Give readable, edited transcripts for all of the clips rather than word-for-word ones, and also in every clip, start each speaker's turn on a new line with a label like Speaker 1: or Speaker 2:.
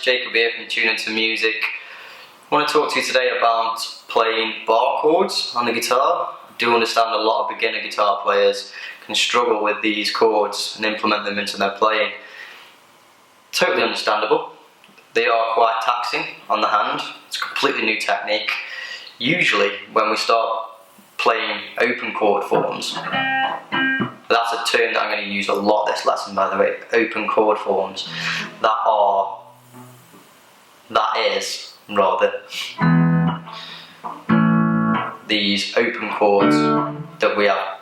Speaker 1: Jacob here from Tune Into Music. I want to talk to you today about playing bar chords on the guitar. I do understand a lot of beginner guitar players can struggle with these chords and implement them into their playing. Totally understandable. They are quite taxing on the hand. It's a completely new technique. Usually when we start playing open chord forms, that's a term that I'm going to use a lot this lesson, by the way, open chord forms, these open chords that we have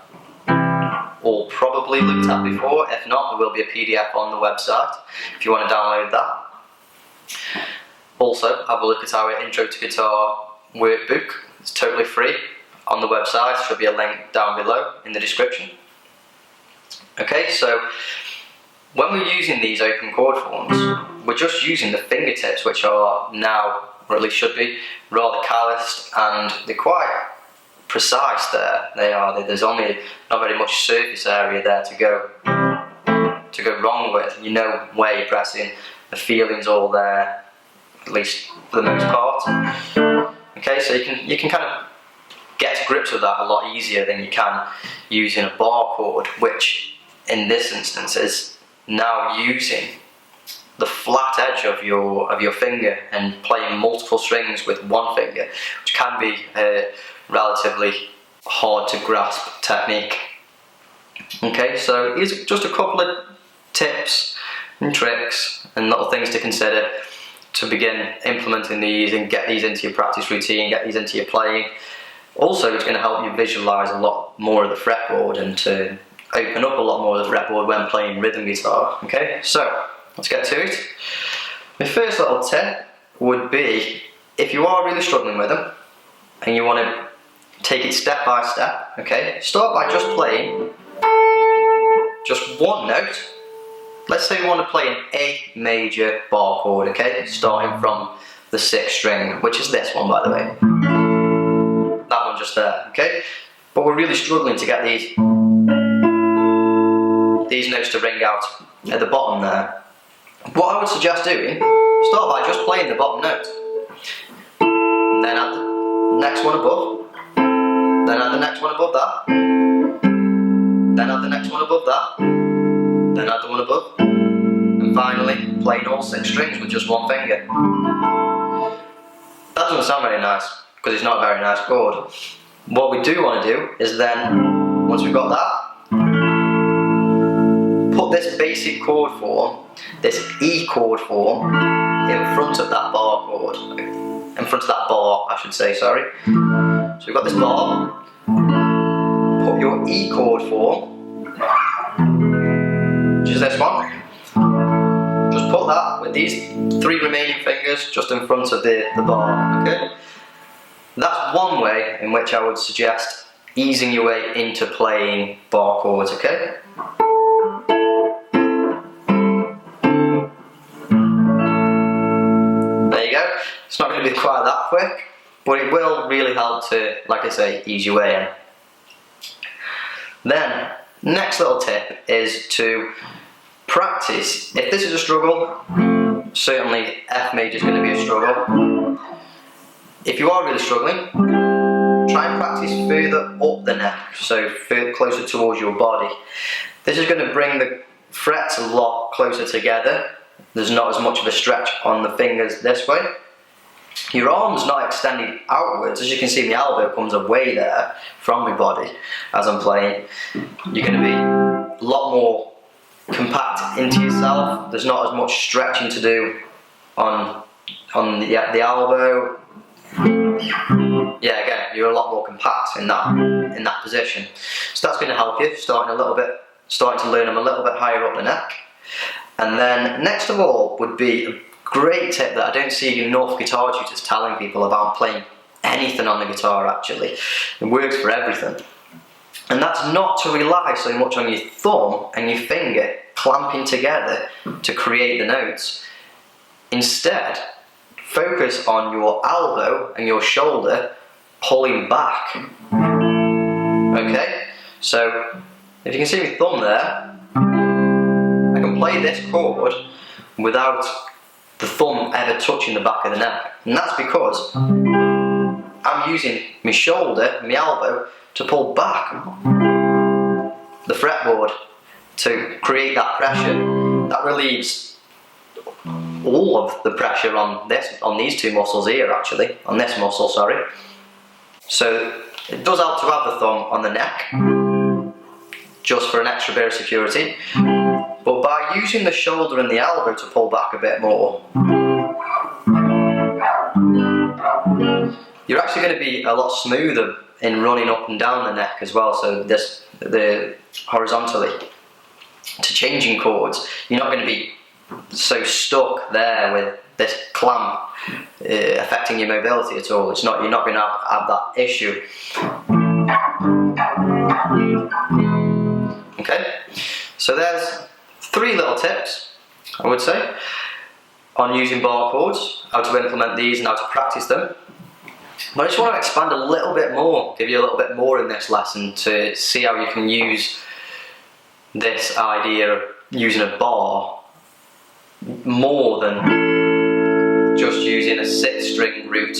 Speaker 1: all probably looked at before. If not, there will be a PDF on the website if you want to download that. Also, have a look at our Intro to Guitar workbook. It's totally free on the website. There should be a link down below in the description. Okay, so when we're using these open chord forms, we're just using the fingertips, which are now, or at least should be, rather calloused, and they're quite precise there. There's only not very much surface area there to go wrong with. You know where you're pressing, the feeling's all there, at least for the most part. Okay, so you can kind of get to grips with that a lot easier than you can using a bar chord, which in this instance is now using the flat edge of your finger and playing multiple strings with one finger, which can be a relatively hard to grasp technique. Okay, so here's just a couple of tips and tricks and little things to consider to begin implementing these and get these into your practice routine, get these into your playing. Also, it's going to help you visualize a lot more of the fretboard and to open up a lot more of the fretboard when playing rhythm guitar. Okay, so let's get to it. My first little tip would be, if you are really struggling with them and you want to take it step by step, okay, start by just playing just one note. Let's say you want to play an A major bar chord, okay, starting from the 6th string, which is this one, by the way. That one just there, okay? But we're really struggling to get these notes to ring out at the bottom there. What I would suggest doing, start by just playing the bottom note, and then add the next one above, then add the next one above that, then add the next one above that, then add the one above, and finally playing all 6 strings with just one finger. That doesn't sound very nice, because it's not a very nice chord. What we do want to do is then, once we've got that, put this basic chord form, this E chord form, in front of that bar chord. In front of that bar, I should say, sorry. So we've got this bar, put your E chord form, which is this one. Just put that with these 3 remaining fingers just in front of the bar, okay? That's one way in which I would suggest easing your way into playing bar chords, okay? There you go. It's not going to be quite that quick, but it will really help to, like I say, ease your way in. Then, next little tip is to practice. If this is a struggle, certainly F major is going to be a struggle. If you are really struggling, try and practice further up the neck, so closer towards your body. This is going to bring the frets a lot closer together. There's not as much of a stretch on the fingers this way. Your arm's not extended outwards. As you can see, my elbow comes away there from my body as I'm playing. You're going to be a lot more compact into yourself. There's not as much stretching to do on the elbow. Yeah, again, you're a lot more compact in that position. So that's going to help you, starting to learn them a little bit higher up the neck. And then next of all would be a great tip that I don't see enough guitar tutors telling people about playing anything on the guitar actually. It works for everything. And that's not to rely so much on your thumb and your finger clamping together to create the notes. Instead, focus on your elbow and your shoulder pulling back. Okay? So, if you can see my thumb there, I can play this chord without the thumb ever touching the back of the neck. And that's because I'm using my shoulder, my elbow, to pull back the fretboard to create that pressure. That relieves all of the pressure on these two muscles here, actually, on this muscle, sorry. So it does help to have the thumb on the neck, just for an extra bit of security. But by using the shoulder and the elbow to pull back a bit more, you're actually going to be a lot smoother in running up and down the neck as well. So the horizontally to changing chords, you're not going to be so stuck there with this clamp affecting your mobility at all. You're not going to have that issue. Okay, so there's 3 little tips, I would say, on using bar chords, how to implement these and how to practice them. But I just want to expand a little bit more, give you a little bit more in this lesson to see how you can use this idea of using a bar more than just using a 6-string root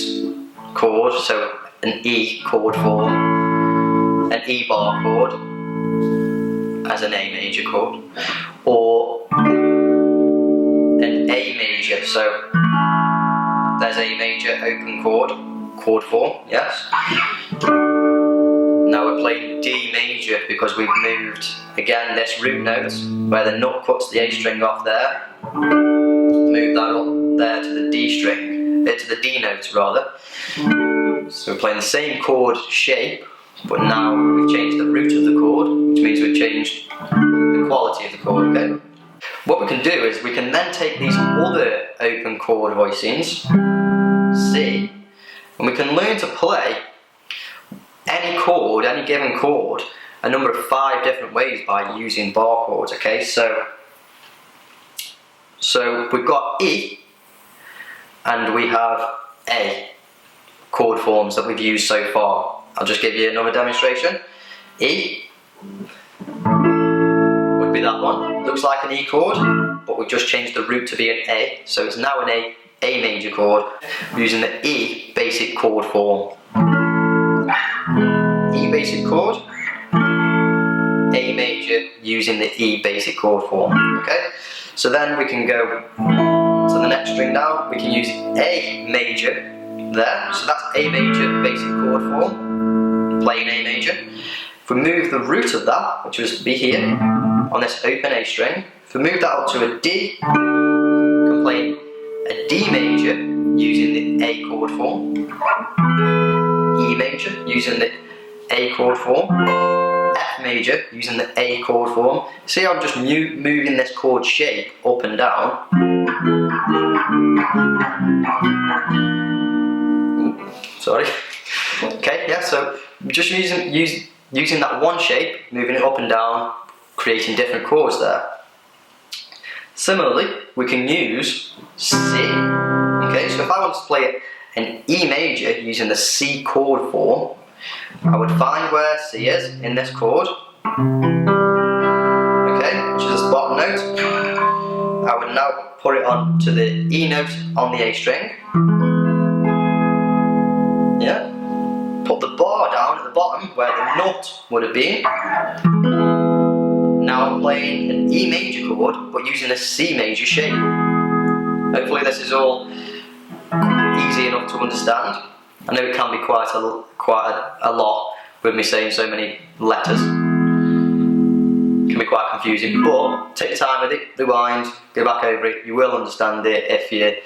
Speaker 1: chord, so an E chord form, an E bar chord as an A major chord, or an A major, so there's A major open chord form, yes. Now we're playing D major because we've moved, again, this root note where the nut cuts the A string off there, move that up there to the D string, to the D note rather. So we're playing the same chord shape, but now we've changed the root of the chord, which means we've changed the quality of the chord, okay? What we can do is we can then take these other open chord voicings, C, and we can learn to play any chord, any given chord, a number of 5 different ways by using bar chords, okay? So we've got E, and we have A chord forms that we've used so far. I'll just give you another demonstration. E would be that one. Looks like an E chord, but we've just changed the root to be an A, so it's now an A major chord, using the E basic chord form. E basic chord, A major, using the E basic chord form. Okay, so then we can go to the next string down. We can use A major there, so that's A major basic chord form, playing A major. If we move the root of that, which would be here on this open A string, if we move that up to a D, we can play a D major using the A chord form, E major using the A chord form, F major using the A chord form. See how I'm just moving this chord shape up and down. Ooh, sorry. Okay, yeah, so just using that one shape, moving it up and down, creating different chords there. Similarly, we can use C. Okay, so if I want to play an E major using the C chord form, I would find where C is in this chord, okay, which is this bottom note. I would now put it on to the E note on the A string. Yeah. Put the bar down at the bottom where the nut would have been. Now I'm playing an E major chord, but using a C major shape. Hopefully this is all easy enough to understand. I know it can be quite a lot with me saying so many letters. It can be quite confusing, but take your time with it, rewind, go back over it. You will understand it if you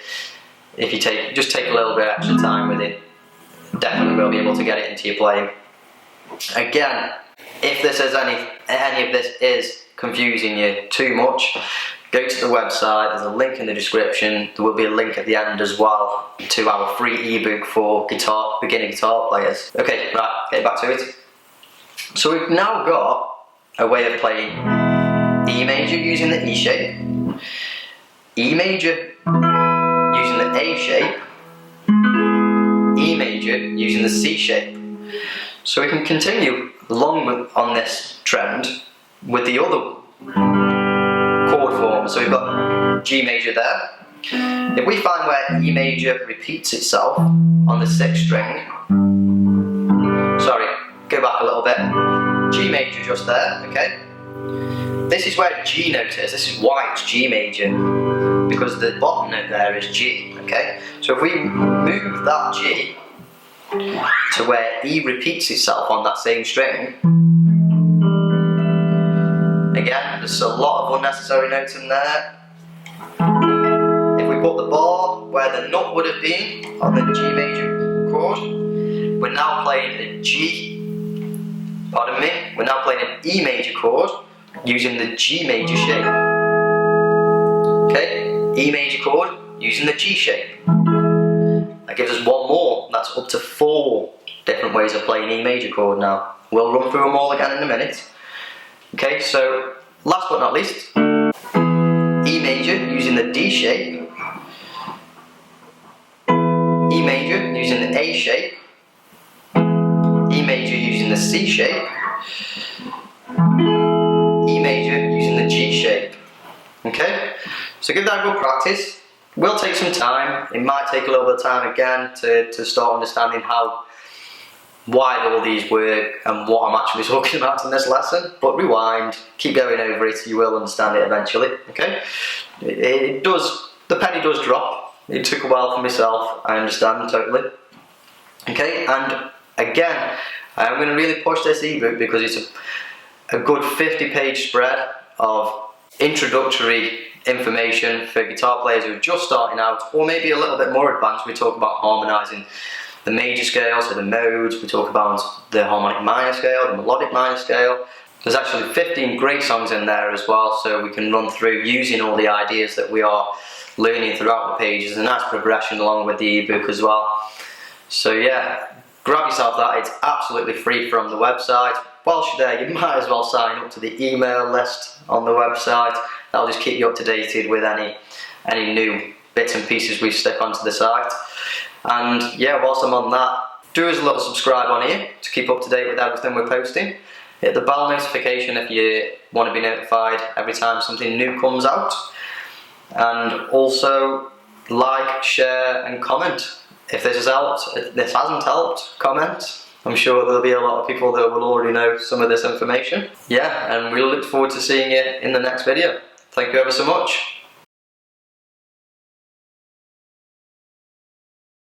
Speaker 1: take a little bit extra time with it. Definitely will be able to get it into your playing. Again, if this is any of this is confusing you too much, go to the website. There's a link in the description. There will be a link at the end as well to our free ebook for beginner guitar players. Okay, right, get back to it. So we've now got a way of playing E major using the E shape, E major using the A shape, E major using the C shape. So we can continue along on this trend with the other chord forms. So we've got G major there, If we find where E major repeats itself on the 6th string, sorry, go back a little bit, G major just there, okay? This is where G note is, this is why it's G major, because the bottom note there is G, okay? So if we move that G to where E repeats itself on that same string, again, there's a lot of unnecessary notes in there. If we put the bar where the nut would have been on the G major chord, we're now playing a G, pardon me, we're now playing an E major chord using the G major shape. Okay, E major chord using the G shape. That gives us one more, that's up to 4 different ways of playing E major chord now. We'll run through them all again in a minute. Okay, so last but not least, E major using the D shape, E major using the A shape, E major using the C shape, E major using the G shape. Okay, so give that a good practice. Will take some time, it might take a little bit of time again to start understanding why all these work and what I'm actually talking about in this lesson, but rewind, keep going over it, you will understand it eventually, okay? It does, the penny does drop, it took a while for myself, I understand totally. Okay, and again, I'm going to really push this ebook because it's a good 50-page spread of introductory information for guitar players who are just starting out, or maybe a little bit more advanced. We talk about harmonising the major scale, so the modes, we talk about the harmonic minor scale, the melodic minor scale. There's actually 15 great songs in there as well, so we can run through using all the ideas that we are learning throughout the pages. A nice progression along with the ebook as well. So yeah, grab yourself that, it's absolutely free from the website. Whilst you're there, you might as well sign up to the email list on the website. That'll just keep you up to date with any new bits and pieces we stick onto the site. And yeah, whilst I'm on that, do us a little subscribe on here to keep up to date with everything we're posting. Hit the bell notification if you want to be notified every time something new comes out. And also like, share and comment. If this has helped, if this hasn't helped, comment. I'm sure there'll be a lot of people that will already know some of this information. Yeah, and we look forward to seeing you in the next video. Thank you ever so much.